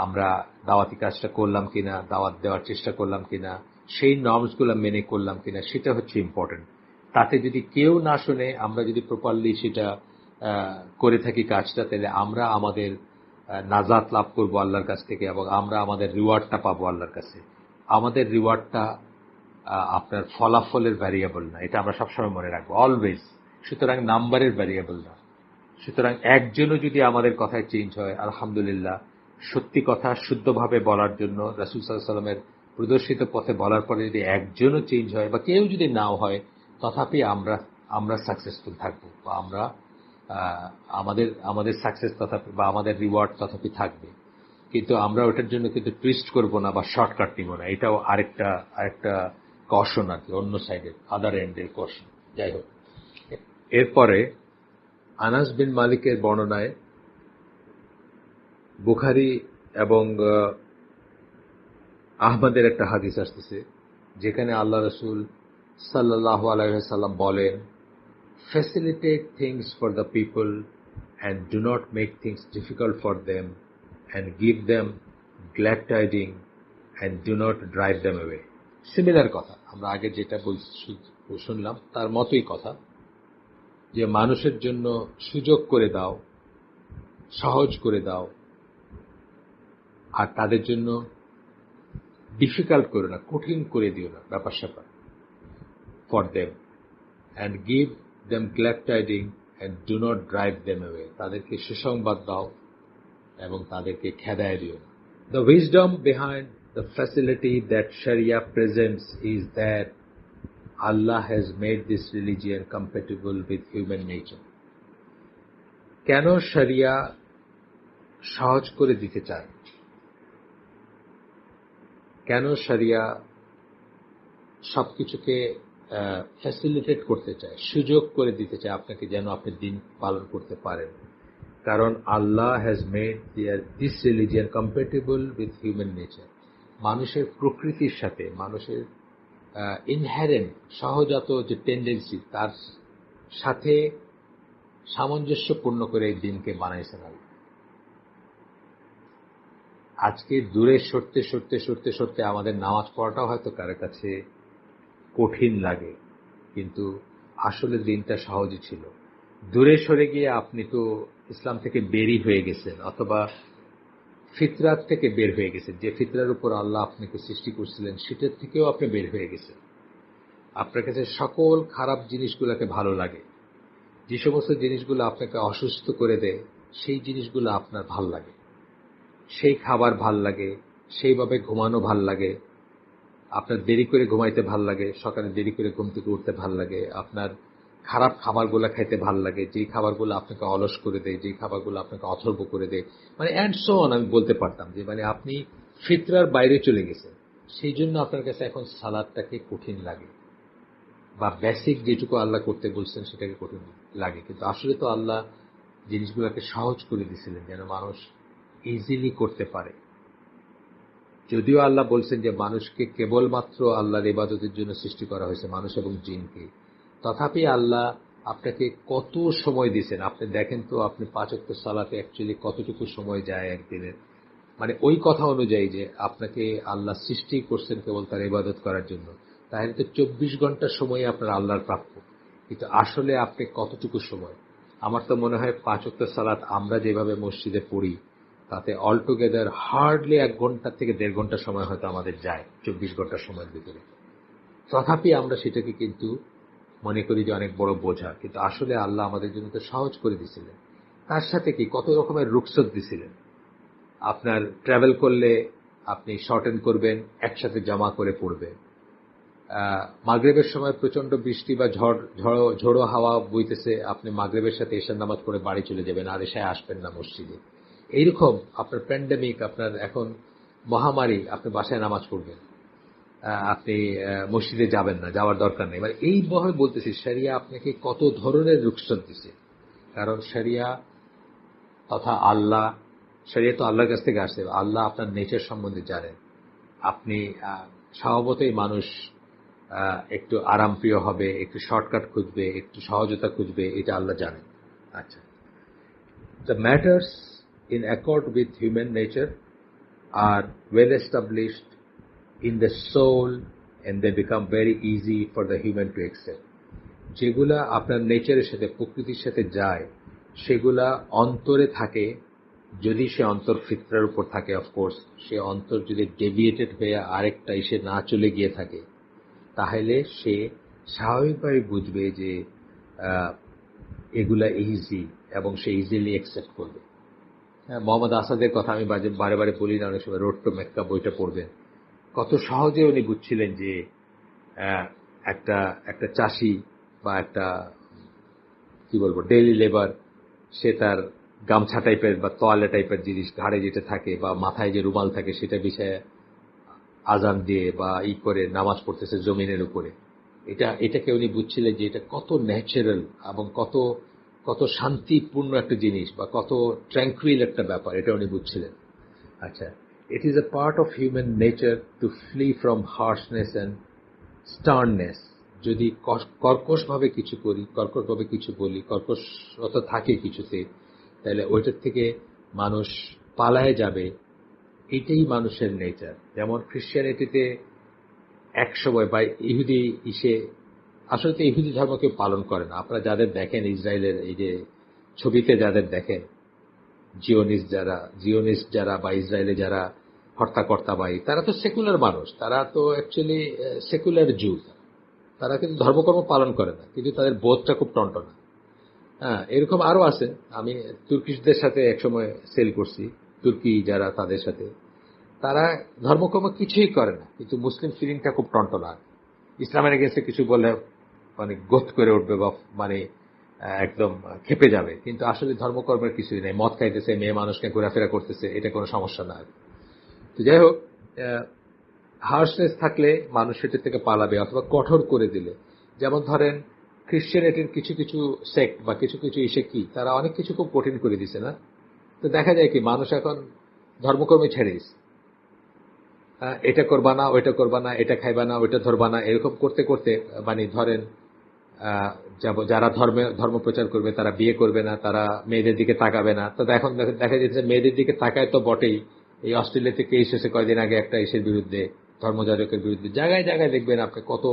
আমরা দাওয়াতি কাজটা করলাম কিনা, দাওয়াত দেওয়ার চেষ্টা করলাম কিনা, সেই নর্মসগুলো মেনে করলাম কিনা, সেটা হচ্ছে ইম্পর্টেন্ট। তাতে যদি কেউ না শোনে, আমরা যদি প্রপারলি সেটা করে থাকি কাজটা, তাহলে আমরা আমাদের নাজাত লাভ করবো আল্লাহর কাছ থেকে এবং আমরা আমাদের রিওয়ার্ডটা পাবো আল্লাহর কাছে। আমাদের রিওয়ার্ডটা আপনার ফলাফলের ভ্যারিয়েবল না, এটা আমরা সবসময় মনে রাখবো, অলওয়েজ। সুতরাং নাম্বারের ভ্যারিয়েবল না। সুতরাং একজনও যদি আমাদের কথায় চেঞ্জ হয়, আলহামদুলিল্লাহ, সত্যি কথা শুদ্ধভাবে বলার জন্য রাসূল সাল্লাল্লাহু আলাইহি ওয়াসাল্লামের প্রদর্শিত পথে বলার পরে যদি একজনও চেঞ্জ হয় বা কেউ যদি নাও হয়, তথাপি আমরা সাকসেসফুল থাকবো বা আমরা আমাদের সাকসেস তথাপি বা আমাদের রিওয়ার্ড তথাপি থাকবে। কিন্তু আমরা ওটার জন্য কিন্তু টুইস্ট করবো না বা শর্টকাট নিব না, এটাও আরেকটা কশন আর কি, অন্য সাইডের আদার এন্ডের কশন। যাই হোক, এরপরে আনাস বিন মালিকের বর্ণনায় বুখারী এবং আহমদের একটা হাদিস আসতেছে, যেখানে আল্লাহ রসুল সাল্লাল্লাহু আলাইহি ওয়াসাল্লাম বলেন, facilitate things for the people and do not make things difficult for them and give them glad tidings and do not drive them away. Similar কথা, আমরা আগে যেটা শুনলাম তার মতোই কথা, যে মানুষের জন্য সুযোগ করে দাও, সহজ করে দাও, আর তাদের জন্য ডিফিকাল্ট করো না, কঠিন করে দিও না ব্যাপার স্যাপার, for them and give them glad tiding and do not drive them away, তাদেরকে সুসংবাদ দাও এবং তাদেরকে খেদায় দিও না। The wisdom behind the facility that sharia presents is that Allah has made this religion compatible with human nature. কেন শরিয়া সহজ করে দিতে চায়, কেন শরিয়া সবকিছুকে ফ্যাসিলিটেট করতে চায়, সুযোগ করে দিতে চায় আপনাকে, যেন আপনি দিন পালন করতে পারেন। কারণ Allah has made this religion compatible with human nature, মানুষের প্রকৃতির সাথে, মানুষের ইনহেরেন্ট সহজাত যে টেন্ডেন্সি, তার সাথে সামঞ্জস্যপূর্ণ করে এই দিনকে বানাইছেন আল্লাহ। আজকে দূরে সরতে সরতে সরতে সরতে আমাদের নামাজ পড়াটাও হয়তো কারো কাছে কঠিন লাগে, কিন্তু আসলে দিনটা সহজই ছিল। দূরে সরে গিয়ে আপনি তো ইসলাম থেকে বেরই হয়ে গেছেন, অথবা ফিতরাত থেকে বের হয়ে গেছেন। যে ফিতরার উপর আল্লাহ আপনাকে সৃষ্টি করছিলেন সেটার থেকেও আপনি বের হয়ে গেছেন। আপনার কাছে সকল খারাপ জিনিসগুলোকে ভালো লাগে, যে সমস্ত জিনিসগুলো আপনাকে অসুস্থ করে দেয় সেই জিনিসগুলো আপনার ভাল লাগে, সেই খাবার ভাল লাগে, সেইভাবে ঘুমানো ভাল লাগে, আপনার দেরি করে ঘুমাইতে ভাল লাগে, সকালে দেরি করে ঘুম থেকে উঠতে ভাল লাগে, আপনার খারাপ খাবারগুলো খাইতে ভাল লাগে, যেই খাবারগুলো আপনাকে অলস করে দেয়, যেই খাবারগুলো আপনাকে অথর্ব করে দেয়, মানে অ্যান্ড সো অন। আমি বলতে পারতাম যে মানে আপনি ফিতরার বাইরে চলে গেছেন, সেই জন্য আপনার কাছে এখন সালাদটাকে কঠিন লাগে, বা বেসিক যেটুকু আল্লাহ করতে বলছেন সেটাকে কঠিন লাগে। কিন্তু আসলে তো আল্লাহ জিনিসগুলোকে সহজ করে দিয়েছিলেন যেন মানুষ ইজিলি করতে পারে। যদিও আল্লাহ বলছেন যে মানুষকে কেবলমাত্র আল্লাহর ইবাদতের জন্য সৃষ্টি করা হয়েছে, মানুষ এবং জিনকে, তথাপি আল্লাহ আপনাকে কত সময় দিয়েছেন। আপনি দেখেন তো, আপনি 5 ওয়াক্ত সালাতে অ্যাকচুয়ালি কতটুকু সময় যায় একদিনের, মানে ওই কথা অনুযায়ী যে আপনাকে আল্লাহ সৃষ্টি করছেন কেবল তার ইবাদত করার জন্য, তাহলে তো 24 ঘন্টা সময় আপনার আল্লাহর প্রাপ্য। কিন্তু আসলে আপনি কতটুকু সময়, আমার তো মনে হয় 5 ওয়াক্ত সালাত আমরা যেভাবে মসজিদে পড়ি তাতে অল টুগেদার হার্ডলি 1 ঘন্টা থেকে 1.5 ঘন্টা সময় হয়তো আমাদের যায় 24 ঘন্টা সময়ের ভিতরে। তথাপি আমরা সেটাকে কিন্তু মনে করি যে অনেক বড় বোঝা, কিন্তু আসলে আল্লাহ আমাদের জন্য তো সহজ করে দিয়েছিলেন। তার সাথে কি কত রকমের রুখসত দিছিলেন। আপনার ট্রাভেল করলে আপনি শর্টেন করবেন, একসাথে জামা করে পড়বেন। মাগরিবের সময় প্রচন্ড বৃষ্টি বা ঝোড়ো হাওয়া বইতেছে, আপনি মাগরিবের সাথে এশার নামাজ পড়ে বাড়ি চলে যাবেন, আর এশায় আসবেন না মসজিদে। এইরকম আপনার প্যান্ডেমিক, আপনার এখন মহামারী, আপনি বাসায় নামাজ পড়বেন, আপনি মসজিদে যাবেন না, যাওয়ার দরকার নেই। মানে এইভাবে বলতেছি শরিয়া আপনাকে কত ধরনের রুখসত দিছে। কারণ শরিয়া তথা আল্লাহ, শরিয়া তো আল্লাহর কাছ থেকে আসছে, আল্লাহ আপনার নেচার সম্বন্ধে জানেন। আপনি স্বভাবতই মানুষ একটু আরামপ্রিয় হবে, একটু শর্টকাট খুঁজবে, একটু সহজতা খুঁজবে, এটা আল্লাহ জানেন। আচ্ছা, the matters in accord with human nature are well established in the soul and they become very easy for the human to accept. যেগুলা আপনার নেচারের সাথে, প্রকৃতির সাথে যায়, সেগুলা অন্তরে থাকে। যদি সে অন্তর ফিতরার উপর থাকে, অফকোর্স, সে অন্তর যদি ডেভিয়েটেড হয়ে আরেকটা এসে না চলে গিয়ে থাকে, তাহলে সে স্বাভাবিকভাবে বুঝবে যে এগুলা ইজি, এবং সে ইজিলি অ্যাকসেপ্ট করবে। মোহাম্মদ আসাদের কথা আমি বারে বারে বলি না, অনেক সময় রোড টু মেক্কা বইটা পড়বেন, কত সহজে উনি বুঝছিলেন যে একটা চাষি বা একটা কি বলবো ডেইলি লেবার, সে তার গামছা টাইপের বা তোয়ালে টাইপের জিনিস ঘাড়ে যেটা থাকে বা মাথায় যে রুমাল থাকে সেটা বিছায় আজান দিয়ে বা করে নামাজ পড়তেছে জমিনের উপরে। এটাকে উনি বুঝছিলেন যে এটা কত ন্যাচারাল এবং কত কত শান্তিপূর্ণ একটা জিনিস বা কত ট্র্যাঙ্কুইল একটা ব্যাপার, এটা উনি বুঝছিলেন। আচ্ছা, it is a part of human nature to flee from harshness and sternness. যদি কর্কশভাবে কিছু করি, কর্কশভাবে কিছু বলি, কর্কশতা থাকে কিছুতে, তাহলে ওইটার থেকে মানুষ পালায় যাবে। এটাই মানুষের নেচার। যেমন খ্রিস্টানিটিতে একসময় বা ইহুদি আসলে তো ইহুদি ধর্ম কেউ পালন করে না। আপনারা যাদের দেখেন ইসরায়েলের এই যে ছবিতে যাদের দেখেন, জিওনিস্ট যারা বা ইসরায়েলে যারা হর্তাকর্তা বাই, তারা তো সেকুলার মানুষ, তারা তো অ্যাকচুয়ালি সেকুলার জু। তারা কিন্তু ধর্মকর্ম পালন করে না, কিন্তু তাদের বোধটা খুব টনটনা। হ্যাঁ, এরকম আরো আছে। আমি তুর্কিশদের সাথে একসময় সেল করছি, তুর্কি যারা, তাদের সাথে তারা ধর্মকর্ম কিছুই করে না, কিন্তু মুসলিম ফিলিংটা খুব টনটনা। ইসলামের এগেন্সে কিছু বললে মানে গোথ করে উঠবে বা মানে একদম খেপে যাবে, কিন্তু আসলে ধর্মকর্মের কিছুই নেই। মদ খাইতেছে, মেয়ে মানুষকে ঘোরাফেরা করতেছে, এটা কোনো সমস্যা না। তো যাই হোক, হার্শনেস থাকলে মানুষ সেটা থেকে পালাবে, অথবা কঠোর করে দিলে। যেমন ধরেন খ্রিস্টানিটির কিছু কিছু সেক্ট বা কিছু কিছু ইসে কি, তারা অনেক কিছু খুব কঠিন করে দিছে না। তো দেখা যায় কি মানুষ এখন ধর্মকর্মে ছেড়ে দিচ্ছে, এটা করবা না, ওইটা করবা না, এটা খাইবা না, ওইটা ধরবা না, এরকম করতে করতে মানে ধরেন যারা ধর্ম প্রচার করবে তারা বিয়ে করবে না, তারা মেয়েদের দিকে তাকাবে না। তো এখন দেখা যাচ্ছে মেয়েদের দিকে তাকায় তো বটেই। এই অস্ট্রেলিয়া থেকে এসেছে কয়েকদিন আগে একটা ইসের বিরুদ্ধে, ধর্মযাজকের বিরুদ্ধে। জায়গায় জায়গায় দেখবেন আপনি কত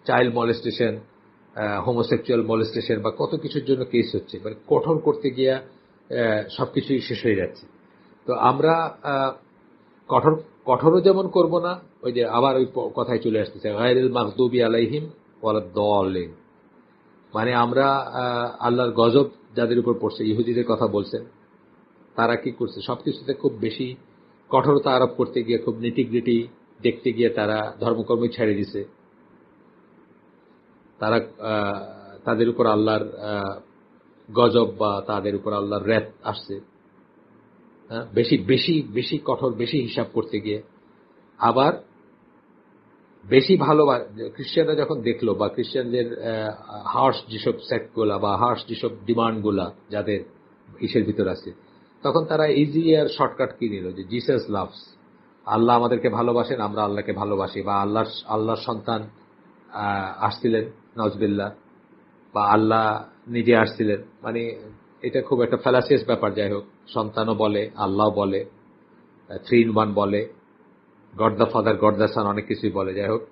চাইল্ড মলেস্টেশন, হোমোসেক্সুয়াল মলেস্টেশন বা কত কিছুর জন্য কেস হচ্ছে। মানে কঠোর করতে গিয়া সবকিছুই শেষ হয়ে যাচ্ছে। তো আমরা কঠোরও যেমন করব না, ওই যে আবার ওই কথায় চলে আসতেছে গায়রুল মাগদুবি আলাইহিম ওয়ালাদ-দাল্লিন, মানে আমরা আল্লাহর গজব যাদের উপর পড়ছে, ইহুদিদের কথা বলছেন। তারা কি করছে, সবকিছুতে খুব বেশি কঠোরতা আরোপ করতে গিয়ে, খুব নিটিগ্রিটি দেখতে গিয়ে তারা ধর্মকর্ম ছেড়ে দিছে। তারা তাদের উপর আল্লাহর গজব বা তাদের উপর আল্লাহর র‍্যাত আসছে, বেশি বেশি বেশি কঠোর, বেশি হিসাব করতে গিয়ে। আবার বেশি খ্রিস্টানরা যখন দেখলো, বা খ্রিস্টানদের হার্শ যেসব সেক্টগুলা বা হার্শ যেসব ডিমান্ডগুলা যাদের ইসের ভিতর আছে, তখন তারা ইজি আর শর্টকাট কি নিল, যে জিসাস লাভস, আল্লাহ আমাদেরকে ভালোবাসেন, আমরা আল্লাহকে ভালোবাসি, বা আল্লাহর সন্তান আসছিলেন নাউজুবিল্লাহ, বা আল্লাহ নিজে আসছিলেন। মানে এটা খুব একটা ফ্যালাসিয়াস ব্যাপার। যাই হোক, সন্তানও বলে, আল্লাহ বলে, 3 in 1 বলে, god the father, god the sun, অনেক কিছুই বলে। যাই হোক,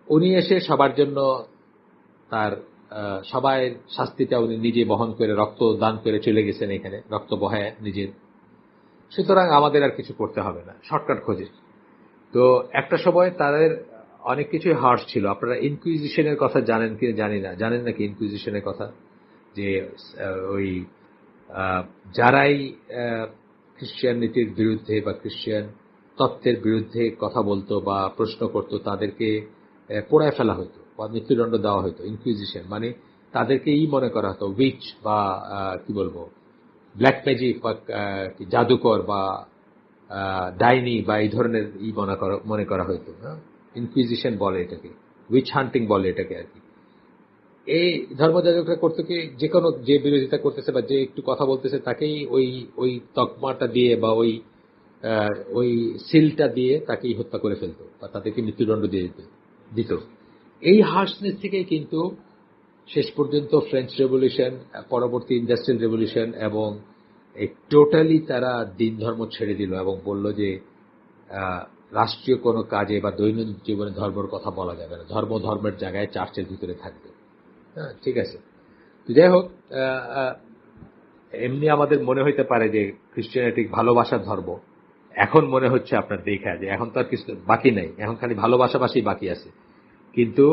উনি এসে সবার জন্য তার সবাই শাস্তিটা উনি নিজে বহন করে, রক্ত দান করে চলে গেছেন, এখানে রক্ত বহায় নিজের। সুতরাং আমাদের আর কিছু করতে হবে না, শর্টকাট খোঁজে। তো একটা সময় তাদের অনেক কিছুই হার্শ ছিল। আপনারা ইনকুইজিশনের কথা জানেন কি জানি না, জানেন নাকি ইনকুইজিশনের কথা? যে ওই যারাই খ্রিস্টান নীতির বিরুদ্ধে বা খ্রিস্টান তত্ত্বের বিরুদ্ধে কথা বলতো বা প্রশ্ন করত তাদেরকে পোড়ায় ফেলা হতো বা মৃত্যুদণ্ড দেওয়া হতো। ইনকুইজিশন মানে তাদেরকে মনে করা হতো উইচ বা কি বলবো ব্ল্যাক ম্যাজিক বা জাদুকর বা ডাইনি বা এই ধরনের মনে করা হতো। ইনকুইজিশন বলে এটাকে, উইচ হান্টিং বলে এটাকে আর কি। এই ধর্মযাজকরা করতো কি, যে কোনো যে বিরোধিতা করতেছে বা যে একটু কথা বলতেছে তাকেই ওই ওই তকমাটা দিয়ে বা ওই সিলটা দিয়ে তাকেই হত্যা করে ফেলতো বা তাদেরকে মৃত্যুদণ্ড দিয়ে দিত। এই হার্শনেস থেকেই কিন্তু শেষ পর্যন্ত ফ্রেঞ্চ রেভলিউশন, পরবর্তী ইন্ডাস্ট্রিয়াল রেভলিউশন এবং টোটালি তারা দিন ধর্ম ছেড়ে দিল এবং বলল যে রাষ্ট্রীয় কোনো কাজে বা দৈনন্দিন জীবনে ধর্মের কথা বলা যাবে না, ধর্মের জায়গায় চার্চের ভিতরে থাকবে। হ্যাঁ, ঠিক আছে। তো যাই হোক, এমনি আমাদের মনে হইতে পারে যে খ্রিস্টানিটি ভালোবাসার ধর্ম। এখন মনে হচ্ছে আপনার দেখা যে এখন তো আর কিছু বাকি নাই, এখন খালি ভালোবাসাবাসী বাকি আছে। কিন্তু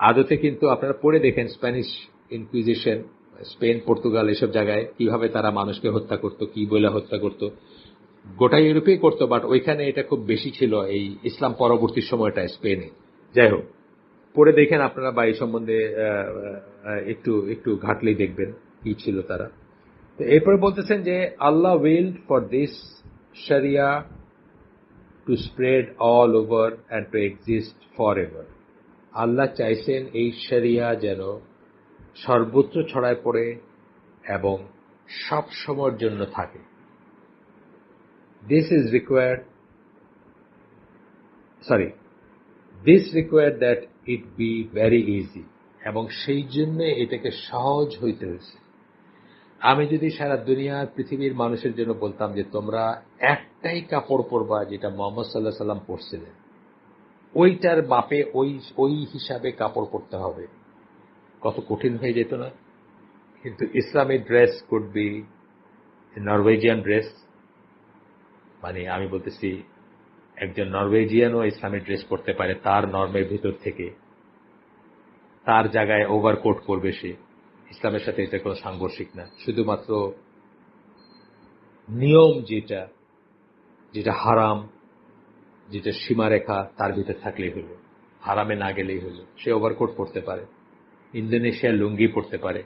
আদতে কিন্তু আপনারা পড়ে দেখেন স্প্যানিশ ইনকুইজিশন, স্পেন, পর্তুগাল এসব জায়গায় কিভাবে তারা মানুষকে হত্যা করত, কি বলে হত্যা করত। গোটা ইউরোপেই করতো, বাট ওইখানে এটা খুব বেশি ছিল এই ইসলাম পরবর্তী সময়টায় স্পেনে। যাই হোক, পড়ে দেখেন আপনারা বা এই সম্বন্ধে একটু একটু ঘাটলেই দেখবেন কি ছিল তারা। তো এরপরে বলতেছেন যে Allah willed for this sharia to spread all over and to exist forever. আল্লাহ চাইছেন এই শরিয়া যেন সর্বত্র ছড়ায় পড়ে এবং সব সময়ের জন্য থাকে। This required that it be very easy, এবং সেই জন্য এটাকে সহজ হইতে হয়েছে। আমি যদি সারা দুনিয়ার পৃথিবীর মানুষের জন্য বলতাম যে তোমরা একটাই কাপড় পরবা যেটা মুহাম্মদ সাল্লাল্লাহু আলাইহি সাল্লাম পরছিলেন, ওইটার মাপে ওই হিসাবে কাপড় পরতে হবে, কত কঠিন হয়ে যেত না? কিন্তু Islamic dress could be Norwegian dress, মানে আমি বলতেছি একজন নরওয়েজিয়ানও ইসলামিক ড্রেস পরতে পারে তার নর্মের ভিতর থেকে, তার জায়গায় ওভারকোট পরবে সে। ইসলামের সাথে এটা কোনো সাংঘর্ষিক না, শুধুমাত্র নিয়ম যেটা হারাম, যেটা সীমারেখা তার ভিতরে থাকলেই হলো, হারামে না গেলেই হলো। সে ওভারকোট পরতে পারে, ইন্দোনেশিয়ার লুঙ্গি পরতে পারে,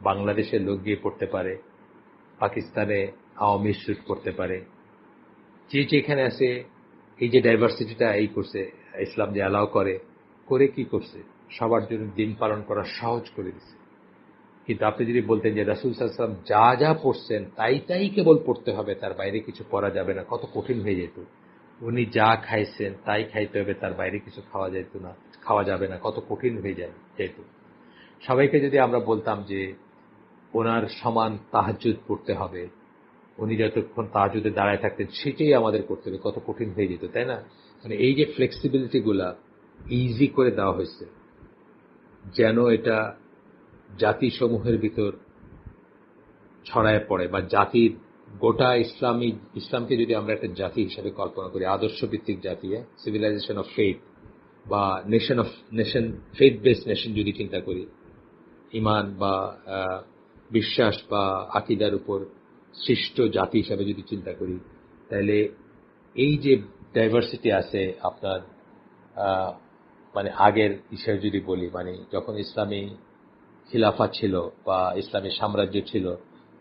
বাংলাদেশের লুঙ্গি পরতে পারে, পাকিস্তানে আওয়ামী স্যুট পরতে পারে। যে যেখানে আছে, এই যে ডাইভার্সিটিটা এই করছে ইসলাম, যে অ্যালাউ করে কি করছে, সবার জন্য দিন পালন করা সহজ করে দিচ্ছে। কিন্তু আপনি যদি বলতেন যে রাসূল সাল্লাল্লাহু আলাইহি ওয়াসাল্লাম যা যা পড়ছেন তাই কেবল পড়তে হবে, তার বাইরে কিছু পড়া যাবে না, কত কঠিন হয়ে যেত। উনি যা খাইছেন তাই খাইতে হবে, তার বাইরে কিছু খাওয়া যাবে না, কত কঠিন হয়ে যেত। সবাইকে যদি আমরা বলতাম যে ওনার সমান তাহাজ্জুদ পড়তে হবে, উনি যতক্ষণ তাহাজ্জুদে দাঁড়ায় থাকতেন সেটাই আমাদের করতে হবে, কত কঠিন হয়ে যেত, তাই না? মানে এই যে ফ্লেক্সিবিলিটি গুলা ইজি করে দেওয়া হয়েছে যেন এটা জাতিসমূহের ভিতর ছড়ায় পড়ে, বা জাতির গোটা ইসলামকে যদি আমরা একটা জাতি হিসেবে কল্পনা করি, আদর্শ ভিত্তিক জাতি, সিভিলাইজেশন অফ ফেথ বা নেশন ফেথ বেসড নেশন যদি চিন্তা করি, ইমান বা বিশ্বাস বা আকীদার উপর সৃষ্ট জাতি হিসাবে যদি চিন্তা করি, তাহলে এই যে ডাইভার্সিটি আছে আপনার, মানে আগের হিসেবে যদি বলি, মানে যখন ইসলামী খিলাফা ছিল বা ইসলামী সাম্রাজ্য ছিল,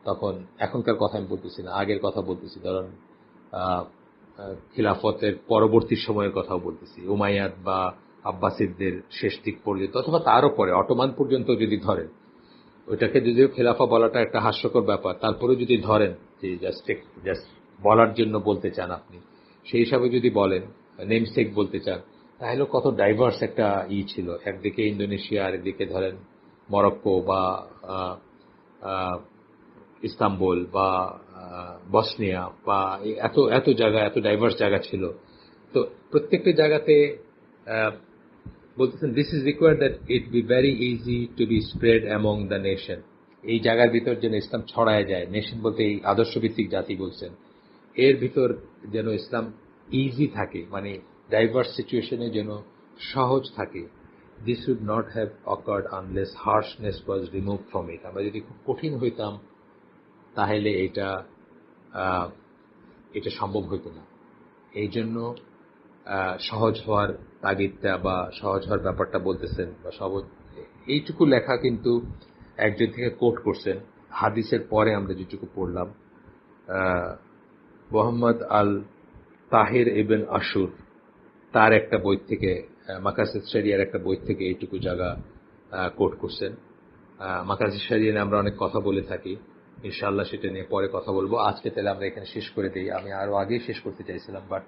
তখন এখনকার কথা আমি বলতেছি না, আগের কথা বলতেছি। ধরুন খিলাফতের পরবর্তী সময়ের কথাও বলতেছি, উমাইয়াদ বা আব্বাসিদদের শেষ দিক পর্যন্ত, অথবা তারও পরে অটোমান পর্যন্ত যদি ধরেন, ওইটাকে যদিও খেলাফা বলাটা একটা হাস্যকর ব্যাপার, তারপরেও যদি ধরেন যে জাস্ট বলার জন্য বলতে চান আপনি, সেই হিসাবে যদি বলেন, নেমসেক বলতে চান, তাহলে কত ডাইভার্স একটা ছিল। একদিকে ইন্দোনেশিয়া, আর একদিকে ধরেন মরক্কো বা ইস্তাম্বুল বা বসনিয়া, বা এত জায়গা, এত ডাইভার্স জায়গা ছিল। তো প্রত্যেকটা জায়গাতে বলতেছেন this is required that it be very easy to be spread among the nation. এই জায়গার ভিতর যেন ইসলাম ছড়ায় যায়, নেশন বলতে এই আদর্শভিত্তিক জাতি বলছেন, এর ভিতর যেন ইসলাম ইজি থাকে, মানে ডাইভার্স সিচুয়েশনে যেন সহজ থাকে, this should not have occurred unless harshness was remove from it. আমরা যদি খুব কঠিন হইতাম তাহলে এটা সম্ভব হইত না। এই জন্য সহজ হওয়ার তাগিদটা বা সহজ হওয়ার ব্যাপারটা বলতেছেন বা এইটুকু লেখা কিন্তু একজন থেকে কোট করছেন হাদিসের পরে আমরা যেটুকু পড়লাম, মোহাম্মদ আল তাহির ইবন আশুর তার একটা বই থেকে, মাকাসিদ শরিয়ার একটা বই থেকে এইটুকু জায়গা কোট করছেন। মাকাসিদ শরিয়া নিয়ে আমরা অনেক কথা বলে থাকি, ইনশাআল্লাহ সেটা নিয়ে পরে কথা বলবো। আজকে তাহলে আমরা এখানে শেষ করে দিই। আমি আরো আগেই শেষ করতে চাইছিলাম, বাট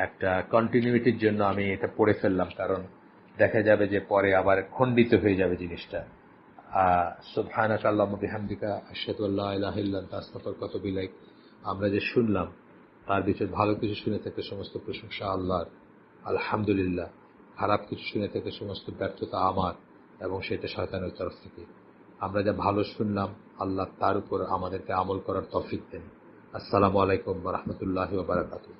একটা কন্টিনিউটির জন্য আমি এটা পড়ে ফেললাম, কারণ দেখা যাবে যে পরে আবার খণ্ডিত হয়ে যাবে জিনিসটা। সুবহানাকা আল্লাহুম্মা বিহামদিকা আশহাদু আল্লা ইলাহা ইল্লা আনতা আস্তাগফিরুকা ওয়া আতুবু ইলাইক। আমরা যে শুনলাম তার ভিতর ভালো কিছু শুনে থাকলে সমস্ত প্রশংসা আল্লাহর, আলহামদুলিল্লাহ। খারাপ কিছু শুনে থাকলে সমস্ত ব্যর্থতা আমার, এবং সেটা শয়তানের তরফ থেকে। আমরা যা ভালো শুনলাম আল্লাহ তার উপর আমাদেরকে আমল করার তৌফিক দেন। আসসালামু আলাইকুম ওয়া রাহমাতুল্লাহি ওয়া বারাকাতুহু।